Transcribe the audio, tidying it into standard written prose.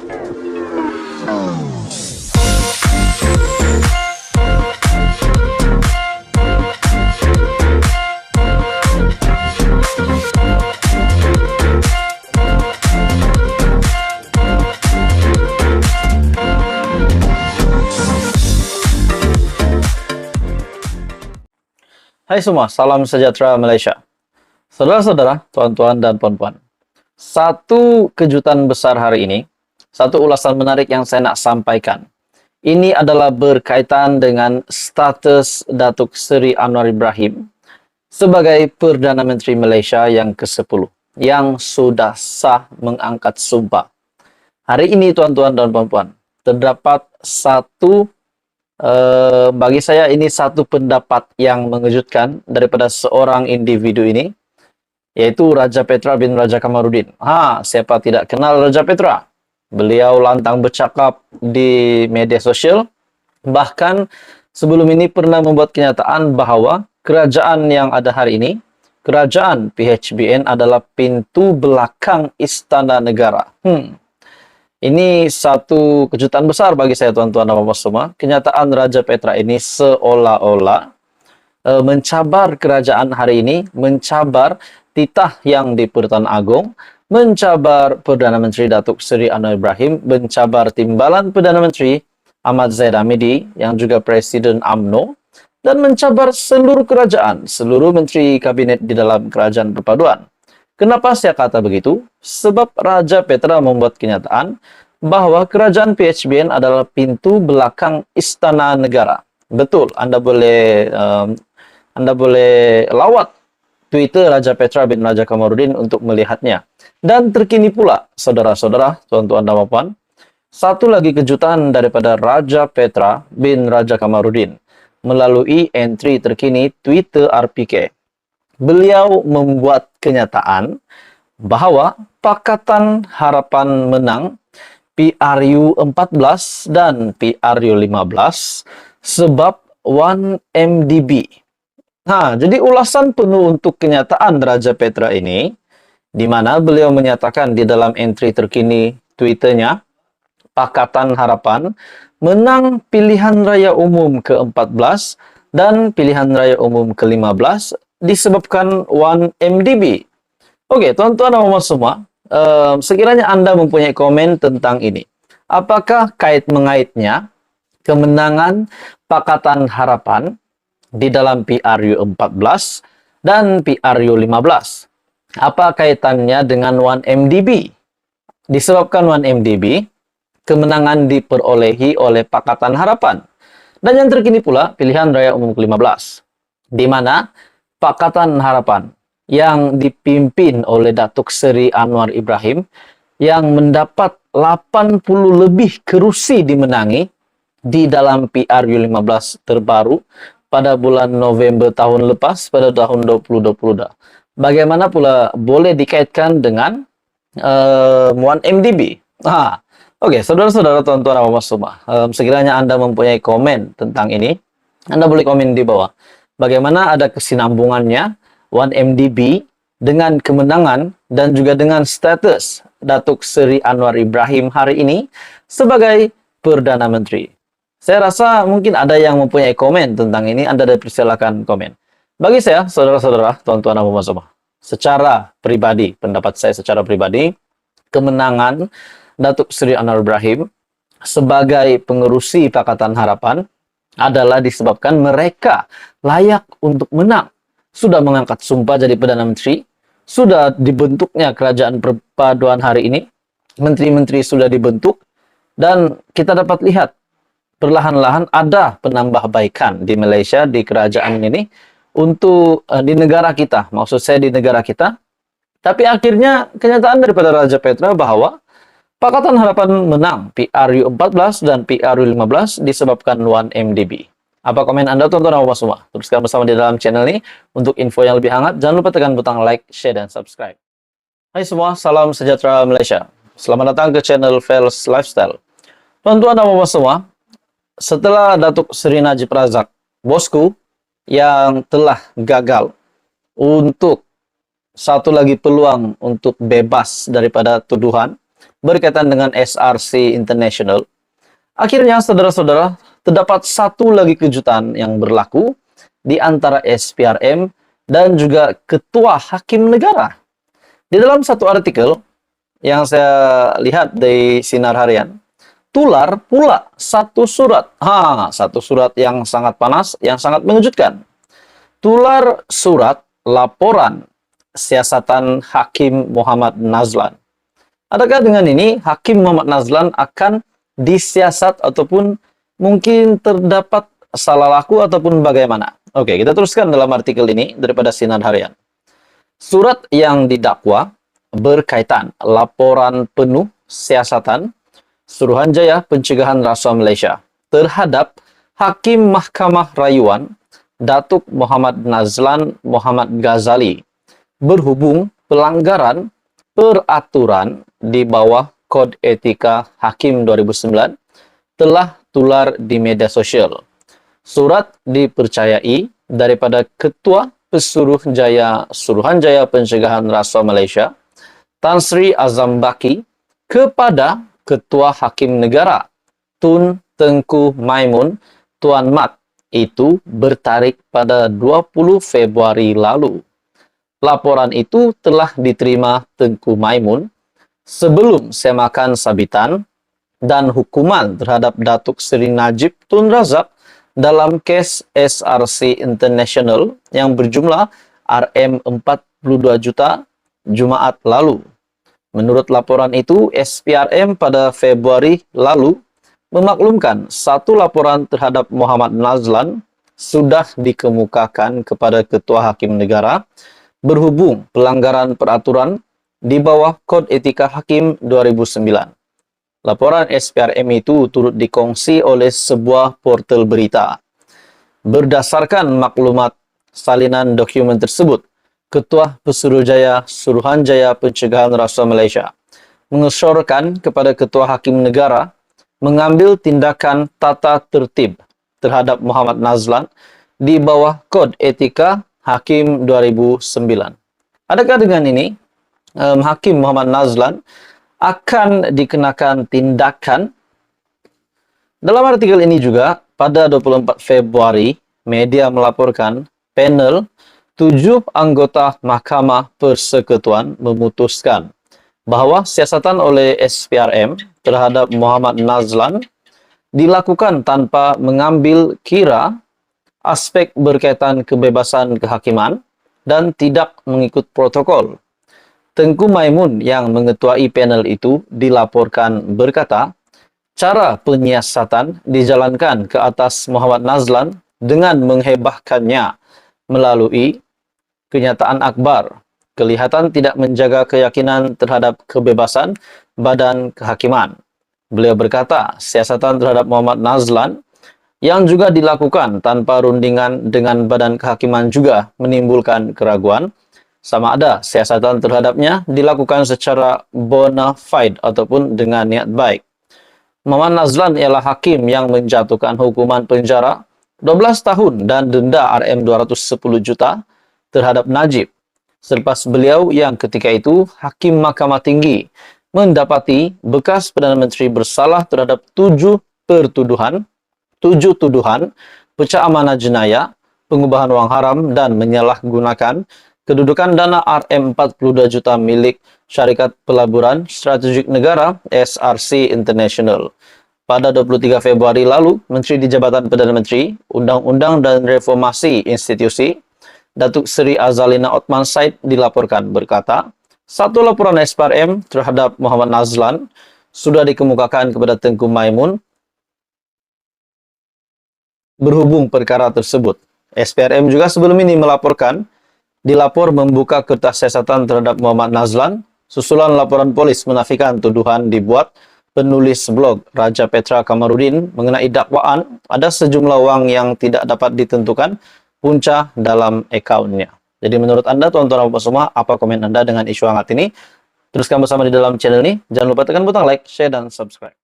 Hai semua, salam sejahtera Malaysia. Saudara-saudara, tuan-tuan dan puan-puan. Satu kejutan besar hari ini, satu ulasan menarik yang saya nak sampaikan. Ini adalah berkaitan dengan status Datuk Seri Anwar Ibrahim sebagai Perdana Menteri Malaysia yang ke-10 yang sudah sah mengangkat sumpah. Hari ini tuan-tuan dan puan-puan, terdapat satu bagi saya ini satu pendapat yang mengejutkan daripada seorang individu ini, yaitu Raja Petra bin Raja Kamarudin. Siapa tidak kenal Raja Petra? Beliau lantang bercakap di media sosial, bahkan sebelum ini pernah membuat kenyataan bahwa kerajaan yang ada hari ini, kerajaan PHBN adalah pintu belakang istana negara. Ini satu kejutan besar bagi saya, tuan-tuan dan puan-puan semua. Kenyataan Raja Petra ini seolah-olah mencabar kerajaan hari ini, mencabar titah yang di Pertuan Agong, mencabar Perdana Menteri Datuk Seri Anwar Ibrahim, mencabar timbalan Perdana Menteri Ahmad Zahid Hamidi yang juga Presiden UMNO, dan mencabar seluruh kerajaan, seluruh menteri kabinet di dalam kerajaan perpaduan. Kenapa saya kata begitu? Sebab Raja Petra membuat kenyataan bahwa kerajaan PHBN adalah pintu belakang istana negara. Betul, Anda boleh lawat Twitter Raja Petra bin Raja Kamarudin untuk melihatnya. Dan terkini pula, saudara-saudara, tuan-tuan dan puan-puan, satu lagi kejutan daripada Raja Petra bin Raja Kamarudin melalui entry terkini Twitter RPK. Beliau membuat kenyataan bahwa Pakatan Harapan menang PRU 14 dan PRU 15 sebab 1MDB. Jadi ulasan penuh untuk kenyataan Raja Petra ini, di mana beliau menyatakan di dalam entry terkini Twitternya, Pakatan Harapan menang pilihan raya umum ke-14 dan pilihan raya umum ke-15 disebabkan 1MDB. Oke, tuan-tuan dan puan semua, sekiranya Anda mempunyai komen tentang ini. Apakah kait-mengaitnya kemenangan Pakatan Harapan di dalam PRU 14 dan PRU 15? Apa kaitannya dengan 1MDB? Disebabkan 1MDB, kemenangan diperolehi oleh Pakatan Harapan. Dan yang terkini pula, pilihan raya umum ke-15, di mana Pakatan Harapan yang dipimpin oleh Datuk Seri Anwar Ibrahim yang mendapat 80 lebih kerusi dimenangi di dalam PRU 15 terbaru pada bulan November tahun lepas, pada tahun 2020. Bagaimana pula boleh dikaitkan dengan 1MDB? Oke, saudara-saudara, tuan-tuan dan puan semua, sekiranya Anda mempunyai komen tentang ini, Anda boleh komen di bawah. Bagaimana ada kesinambungannya 1MDB dengan kemenangan dan juga dengan status Datuk Seri Anwar Ibrahim hari ini sebagai Perdana Menteri. Saya rasa mungkin ada yang mempunyai komen tentang ini. Anda dipersilakan komen. Bagi saya, saudara-saudara, tuan-tuan dan puan semua, secara pribadi, pendapat saya secara pribadi, kemenangan Datuk Seri Anwar Ibrahim sebagai pengerusi Pakatan Harapan adalah disebabkan mereka layak untuk menang. Sudah mengangkat sumpah jadi Perdana Menteri, sudah dibentuknya kerajaan perpaduan hari ini, menteri-menteri sudah dibentuk, dan kita dapat lihat perlahan-lahan ada penambahbaikan di Malaysia, di kerajaan ini, untuk di negara kita, maksud saya di negara kita. Tapi akhirnya kenyataan daripada Raja Petra bahwa Pakatan Harapan menang PRU 14 dan PRU 15 disebabkan 1MDB. Apa komen Anda, tuan-tuan dan puan semua? Teruskan bersama di dalam channel ini untuk info yang lebih hangat. Jangan lupa tekan butang like, share, dan subscribe. Hai semua, salam sejahtera Malaysia. Selamat datang ke channel Fels Lifestyle. Tuan-tuan dan puan semua, setelah Datuk Seri Najib Razak, bosku, yang telah gagal untuk satu lagi peluang untuk bebas daripada tuduhan berkaitan dengan SRC International. Akhirnya, saudara-saudara, terdapat satu lagi kejutan yang berlaku di antara SPRM dan juga Ketua Hakim Negara. Di dalam satu artikel yang saya lihat di Sinar Harian, tular pula satu surat. Satu surat yang sangat panas, yang sangat mengejutkan. Tular surat laporan siasatan Hakim Muhammad Nazlan. Adakah dengan ini Hakim Muhammad Nazlan akan disiasat ataupun mungkin terdapat salah laku ataupun bagaimana? Oke, kita teruskan dalam artikel ini daripada Sinar Harian. Surat yang didakwa berkaitan laporan penuh siasatan Suruhanjaya Pencegahan Rasuah Malaysia terhadap Hakim Mahkamah Rayuan Datuk Muhammad Nazlan Muhammad Ghazali berhubung pelanggaran peraturan di bawah Kod Etika Hakim 2009 telah tular di media sosial. Surat dipercayai daripada Ketua Suruhanjaya Pencegahan Rasuah Malaysia Tan Sri Azam Baki kepada Ketua Hakim Negara Tun Tengku Maimun Tuan Mat itu bertarik pada 20 Februari lalu. Laporan itu telah diterima Tengku Maimun sebelum semakan sabitan dan hukuman terhadap Datuk Seri Najib Tun Razak dalam kes SRC International yang berjumlah RM42 juta Jumaat lalu. Menurut laporan itu, SPRM pada Februari lalu memaklumkan satu laporan terhadap Muhammad Nazlan sudah dikemukakan kepada Ketua Hakim Negara berhubung pelanggaran peraturan di bawah Kod Etika Hakim 2009. Laporan SPRM itu turut dikongsi oleh sebuah portal berita. Berdasarkan maklumat salinan dokumen tersebut, Ketua Suruhanjaya Pencegahan Rasuah Malaysia mengesyorkan kepada Ketua Hakim Negara mengambil tindakan tata tertib terhadap Muhammad Nazlan di bawah Kod Etika Hakim 2009. Adakah dengan ini Hakim Muhammad Nazlan akan dikenakan tindakan? Dalam artikel ini juga, pada 24 Februari, media melaporkan panel 7 anggota Mahkamah Persekutuan memutuskan bahwa siasatan oleh SPRM terhadap Muhammad Nazlan dilakukan tanpa mengambil kira aspek berkaitan kebebasan kehakiman dan tidak mengikut protokol. Tengku Maimun yang mengetuai panel itu dilaporkan berkata, cara penyiasatan dijalankan ke atas Muhammad Nazlan dengan menghebahkannya melalui kenyataan akbar, kelihatan tidak menjaga keyakinan terhadap kebebasan badan kehakiman. Beliau berkata, siasatan terhadap Muhammad Nazlan yang juga dilakukan tanpa rundingan dengan badan kehakiman juga menimbulkan keraguan sama ada siasatan terhadapnya dilakukan secara bona fide ataupun dengan niat baik. Muhammad Nazlan ialah hakim yang menjatuhkan hukuman penjara 12 tahun dan denda RM210 juta terhadap Najib. Selepas beliau yang ketika itu Hakim Mahkamah Tinggi mendapati bekas Perdana Menteri bersalah terhadap 7 tuduhan pecah amanah jenayah, pengubahan wang haram dan menyalahgunakan kedudukan dana RM42 juta milik Syarikat Pelaburan Strategik Negara SRC International. Pada 23 Februari lalu, Menteri di Jabatan Perdana Menteri, Undang-Undang dan Reformasi Institusi, Datuk Seri Azalina Othman Said dilaporkan berkata, satu laporan SPRM terhadap Muhammad Nazlan sudah dikemukakan kepada Tengku Maimun berhubung perkara tersebut. SPRM juga sebelum ini dilapor membuka kertas siasatan terhadap Muhammad Nazlan. Susulan laporan polis menafikan tuduhan dibuat penulis blog Raja Petra Kamarudin mengenai dakwaan ada sejumlah wang yang tidak dapat ditentukan punca dalam akaunnya. Jadi menurut Anda, tuan-tuan dan puan semua, apa komen Anda dengan isu hangat ini? Teruskan bersama di dalam channel ini. Jangan lupa tekan butang like, share, dan subscribe.